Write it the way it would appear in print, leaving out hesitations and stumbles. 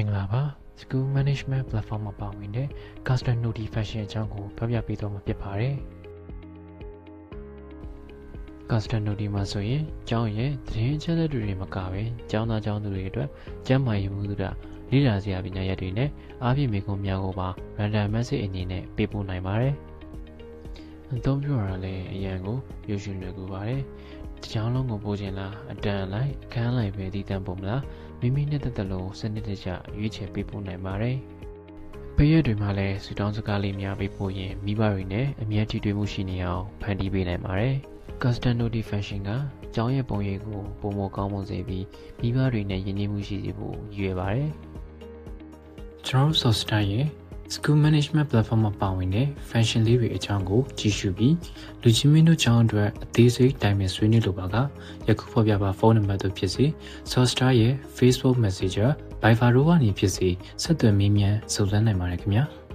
မင်္ဂလာပါ School Management Platform မှာပါဝင်တဲ့ Custom Notification အကြောင်းကိုပြောပြပေးတော့မှာဖြစ်ပါတယ်။ Custom Notification မှာဆိုရင်ကျောင်းရဲ့သတင်းအချက်အလက်တွေမကပဲကျောင်းသားကျောင်းသူတွေအတွက်ကျန်းမာရေးမှုတို့လေ့လာစရာပညာရပ်တွေနဲ့အားဖြည့်မိကုံများကိုပါ Random Message အနေနဲ့ပေးပို့နိုင်ပါတယ်။အသုံးပြုရတာလည်းအရင်ကိုရွှေရွှေလွယ်ကူပါတယ်။တစ်ကြောင်းလုံးကိုပို့ခြင်းလားအတန်လိုက်ခန်းလိုက်ပဲတည်တံ့ပုံမလားမိမိနဲ့တက်တက်လုံးစနစ်တကျရွေးချယ်ပေးပို့နိုင်ပါတယ်။ပေးရတွေမှာလည်းစူတောင်းစကားလေးများပေးပို့ရင်မိဘတွေနဲ့အမြဲထိတွေ့မှုရှိနေအောင်ဖန်တီးပေးနိုင်ပါတယ်။ Custom Notification ကကျောင်းရဲ့ပုံရိပ်ကိုပုံမကောင်းမွန်စေပြီးမိဘတွေနဲ့ယဉ်ကျေးမှုရှိစေဖို့ရည်ရွယ်ပါတယ်။ကျွန်တော်တို့ Software ရဲ့ School Management Platform မှာပါဝင်တဲ့ Function လေးတွေအကြောင်းကိုကြည့်ရှုပြီးလူချင်းမင်းတို့ကျောင်းအတွက်အသေးစိတ်တိုင်ပင်ဆွေးနွေးလိုပါကယခုဖော်ပြပါဖုန်းနံပါတ်တို့ဖြစ်စေ Software ရဲ့ Facebook Messenger Viber တို့ကနေဖြစ်စေဆက်သွယ်မေးမြန်းစုံစမ်းနိုင်ပါတယ်ခင်ဗျာ။